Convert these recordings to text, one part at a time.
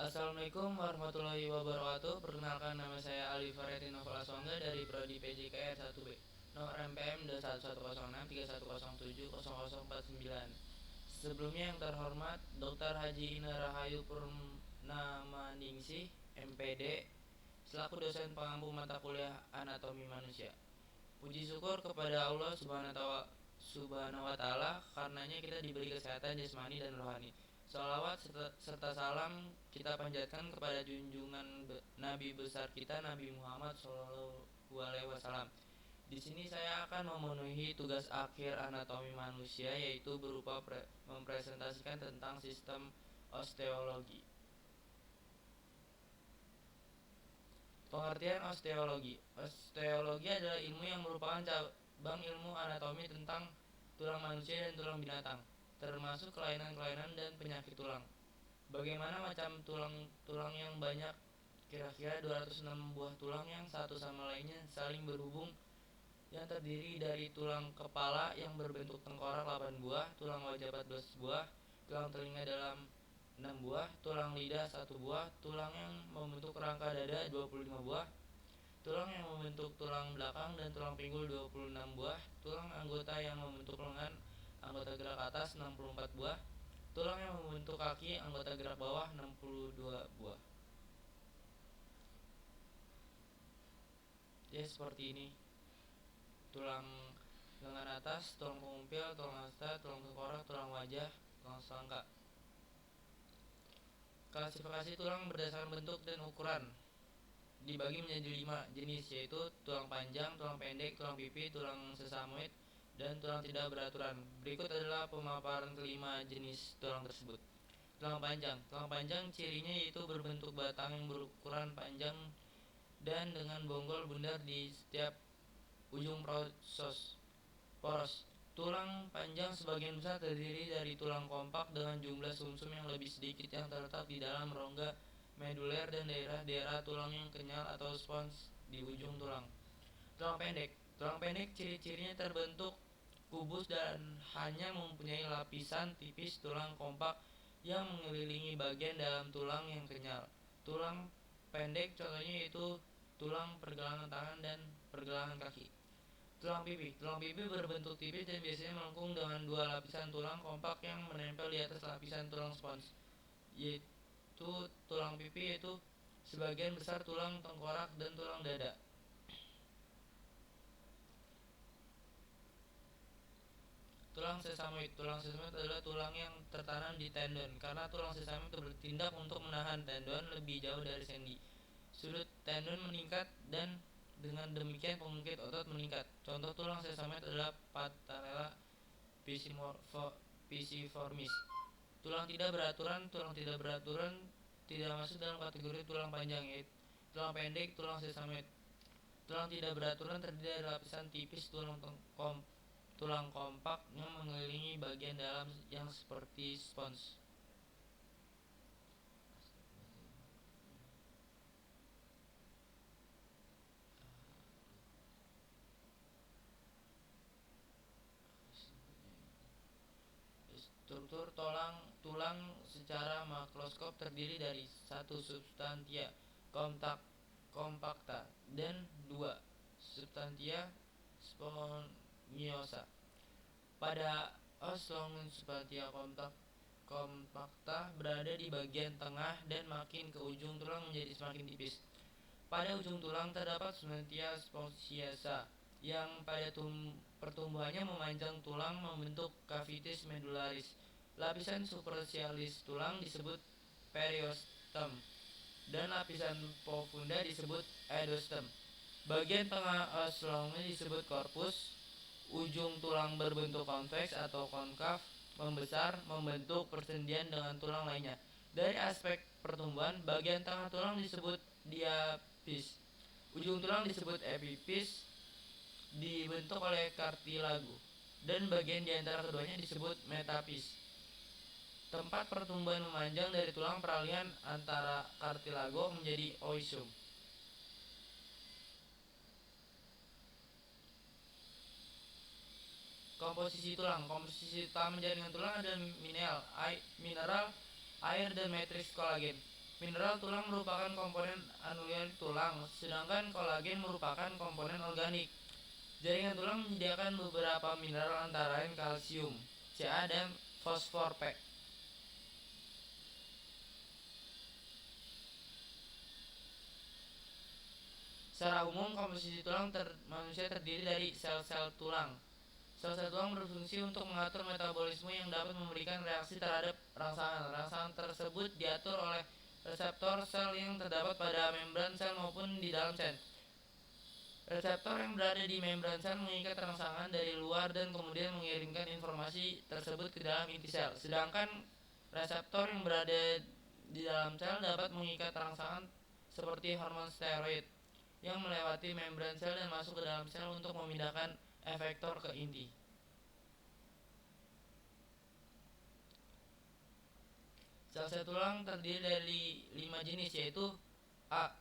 Assalamualaikum warahmatullahi wabarakatuh. Perkenalkan, nama saya Ali Faridin Novel Aswangga dari Prodi PJKR 1B, nomor MPM 2110631070049. Sebelumnya yang terhormat Dr. Haji Ina Rahayu Purnamaningsih, MPD, selaku dosen pengampu mata kuliah Anatomi Manusia. Puji syukur kepada Allah Subhanahu wa Ta'ala, karenanya kita diberi kesehatan jasmani dan rohani. Salawat serta salam kita panjatkan kepada junjungan Nabi besar kita, Nabi Muhammad SAW. Di sini saya akan memenuhi tugas akhir anatomi manusia, yaitu berupa mempresentasikan tentang sistem osteologi. Pengertian osteologi. Osteologi adalah ilmu yang merupakan cabang ilmu anatomi tentang tulang manusia dan tulang binatang, termasuk kelainan-kelainan dan penyakit tulang. Bagaimana macam tulang yang banyak? Kira-kira 206 buah tulang yang satu sama lainnya saling berhubung, yang terdiri dari tulang kepala yang berbentuk tengkorak 8 buah, tulang wajah 14 buah, tulang telinga dalam 6 buah, tulang lidah 1 buah, tulang yang membentuk rangka dada 25 buah, tulang yang membentuk tulang belakang dan tulang pinggul 26 buah, tulang anggota yang membentuk lengan, anggota gerak atas 64 buah, tulang yang membentuk kaki, anggota gerak bawah 62 buah. Ya, seperti ini. Tulang lengan atas, tulang pengumpil, tulang asta, tulang tengkorak, tulang wajah, tulang selangka. Klasifikasi tulang berdasarkan bentuk dan ukuran dibagi menjadi 5 jenis, yaitu tulang panjang, tulang pendek, tulang pipi, tulang sesamoid, dan tulang tidak beraturan. Berikut adalah pemaparan kelima jenis tulang tersebut. Tulang panjang. Tulang panjang cirinya yaitu berbentuk batang yang berukuran panjang dan dengan bonggol bundar di setiap ujung poros. Tulang panjang sebagian besar terdiri dari tulang kompak dengan jumlah sumsum yang lebih sedikit yang terletak di dalam rongga meduler dan daerah-daerah tulang yang kenyal atau spons di ujung tulang. Tulang pendek. Tulang pendek ciri-cirinya terbentuk kubus dan hanya mempunyai lapisan tipis tulang kompak yang mengelilingi bagian dalam tulang yang kenyal. Tulang pendek contohnya yaitu tulang pergelangan tangan dan pergelangan kaki. Tulang pipi. Tulang pipi berbentuk tipis dan biasanya melengkung dengan 2 lapisan tulang kompak yang menempel di atas lapisan tulang spons. Yaitu tulang pipi yaitu sebagian besar tulang tengkorak dan tulang dada. Tulang sesamoid. Tulang sesamoid adalah tulang yang tertanam di tendon, karena tulang sesamoid bertindak untuk menahan tendon lebih jauh dari sendi. Sudut tendon meningkat dan dengan demikian pengungkit otot meningkat. Contoh tulang sesamoid adalah patella pisiformis. Tulang tidak beraturan. Tulang tidak beraturan tidak masuk dalam kategori tulang panjang, yaitu tulang pendek, tulang sesamoid. Tulang tidak beraturan terdiri dari lapisan tipis tulang kompak yang mengelilingi bagian dalam yang seperti spons. Struktur tulang secara makroskop terdiri dari 1 substantia compacta dan 2 substantia spongiosa. Pada os longus substantia compacta berada di bagian tengah dan makin ke ujung tulang menjadi semakin tipis. Pada ujung tulang terdapat substantia spongiosa yang pada pertumbuhannya memanjang tulang membentuk cavities medularis. Lapisan superficialis tulang disebut periostem dan lapisan profunda disebut endostem. Bagian tengah os longus disebut corpus. Ujung tulang berbentuk konveks atau konkav membesar membentuk persendian dengan tulang lainnya. Dari aspek pertumbuhan, bagian tengah tulang disebut diapis. Ujung tulang disebut epipis, dibentuk oleh kartilago, dan bagian di antara keduanya disebut metapis. Tempat pertumbuhan memanjang dari tulang peralihan antara kartilago menjadi oicium. Komposisi tulang. Komposisi utama jaringan tulang adalah mineral, air, dan matriks kolagen. Mineral tulang merupakan komponen anulir tulang, sedangkan kolagen merupakan komponen organik. Jaringan tulang menyediakan beberapa mineral antara lain kalsium, Ca, dan fosfor, P. Secara umum, komposisi tulang manusia terdiri dari sel-sel tulang. Sel-sel tulang berfungsi untuk mengatur metabolisme yang dapat memberikan reaksi terhadap rangsangan. Rangsangan tersebut diatur oleh reseptor sel yang terdapat pada membran sel maupun di dalam sel. Reseptor yang berada di membran sel mengikat rangsangan dari luar dan kemudian mengirimkan informasi tersebut ke dalam inti sel. Sedangkan reseptor yang berada di dalam sel dapat mengikat rangsangan seperti hormon steroid yang melewati membran sel dan masuk ke dalam sel untuk memindahkan efektor ke inti. Sel-sel tulang terdiri dari 5 jenis, yaitu A.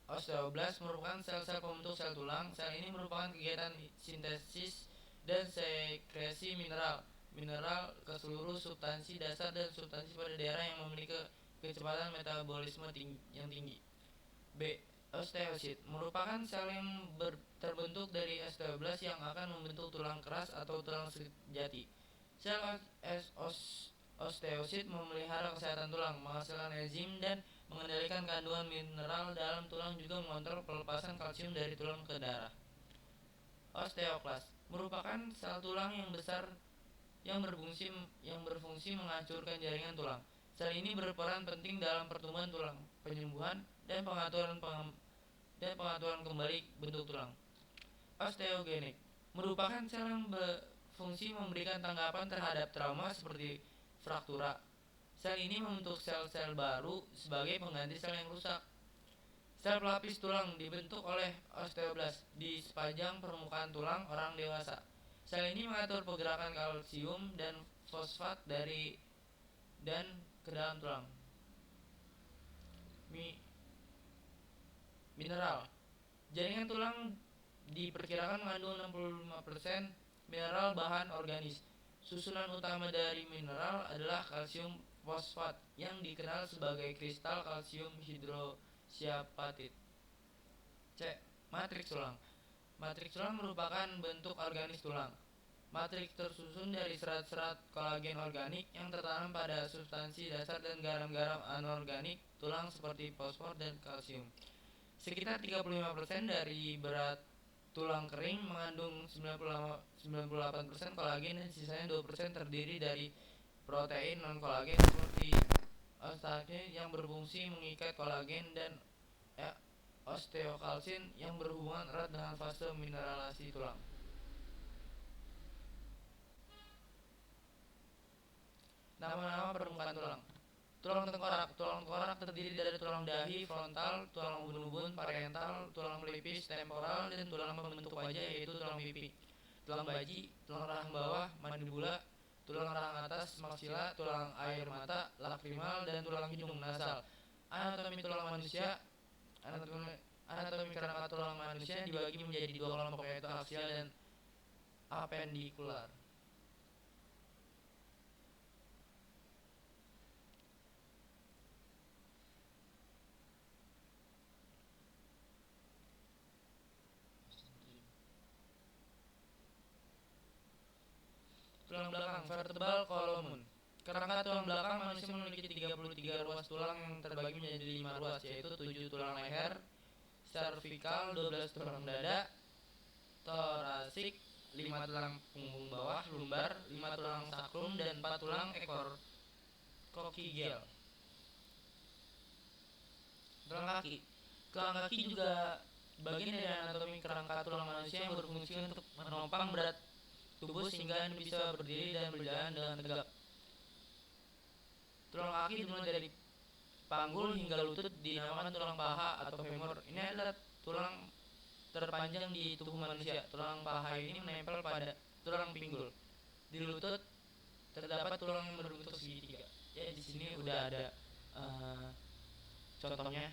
Osteoblast merupakan sel-sel pembentuk sel tulang. Sel ini merupakan kegiatan sintesis dan sekresi mineral ke seluruh substansi dasar dan substansi pada daerah yang memiliki kecepatan metabolisme yang tinggi. B. Osteosit merupakan sel yang terbentuk dari osteoblast yang akan membentuk tulang keras atau tulang sejati. Sel osteosit memelihara kesehatan tulang, menghasilkan enzim, dan mengendalikan kandungan mineral dalam tulang, juga mengontrol pelepasan kalsium dari tulang ke darah. Osteoklas merupakan sel tulang yang besar yang berfungsi menghancurkan jaringan tulang. Sel ini berperan penting dalam pertumbuhan tulang, penyembuhan, dan pengaturan kembali bentuk tulang. Osteogenik merupakan sel yang berfungsi memberikan tanggapan terhadap trauma seperti fraktura. Sel ini membentuk sel-sel baru sebagai pengganti sel yang rusak. Sel pelapis tulang dibentuk oleh osteoblast di sepanjang permukaan tulang orang dewasa. Sel ini mengatur pergerakan kalsium dan fosfat dari dan ke dalam tulang. Mineral. Jaringan tulang diperkirakan mengandung 65% mineral bahan organis. Susunan utama dari mineral adalah kalsium fosfat yang dikenal sebagai kristal kalsium hidroksiapatid. C. Matriks tulang. Matriks tulang merupakan bentuk organis tulang. Matriks tersusun dari serat-serat kolagen organik yang tertanam pada substansi dasar dan garam-garam anorganik tulang seperti fosfor dan kalsium. Sekitar 35% dari berat tulang kering mengandung 98% kolagen dan sisanya 2% terdiri dari protein non-kolagen seperti osteokalsin yang berfungsi mengikat kolagen dan osteokalsin yang berhubungan erat dengan fase mineralisasi tulang. Nama-nama permukaan tulang. Tulang tengkorak. Tulang tengkorak terdiri dari tulang dahi, frontal, tulang ubun-ubun, parietal, tulang pelipis, temporal, dan tulang pembentuk wajah yaitu tulang pipi, tulang baji, tulang rahang bawah, mandibula, tulang rahang atas, maksila, tulang air mata, lakrimal, dan tulang hidung nasal. Anatomi tulang manusia. Anatomi kerangka tulang manusia dibagi menjadi 2 kelompok, yaitu aksial dan apendikular. Tulang belakang, vertebral column. Kerangka tulang belakang manusia memiliki 33 ruas tulang yang terbagi menjadi 5 ruas, yaitu 7 tulang leher, cervical, 12 tulang dada, thoracic, 5 tulang punggung bawah, lumbar, 5 tulang sacrum, dan 4 tulang ekor coccygeal. Tulang kaki. Tulang kaki juga bagian dari anatomi kerangka tulang manusia yang berfungsi untuk menopang berat tubuh sehingga Anda bisa berdiri dan berjalan dengan tegak. Tulang kaki dimulai dari panggul hingga lutut dinamakan tulang paha atau femur. Ini adalah tulang terpanjang di tubuh manusia. Tulang paha ini menempel pada tulang pinggul. Di lutut terdapat tulang yang berbentuk segitiga. Ya, di sini udah ada contohnya.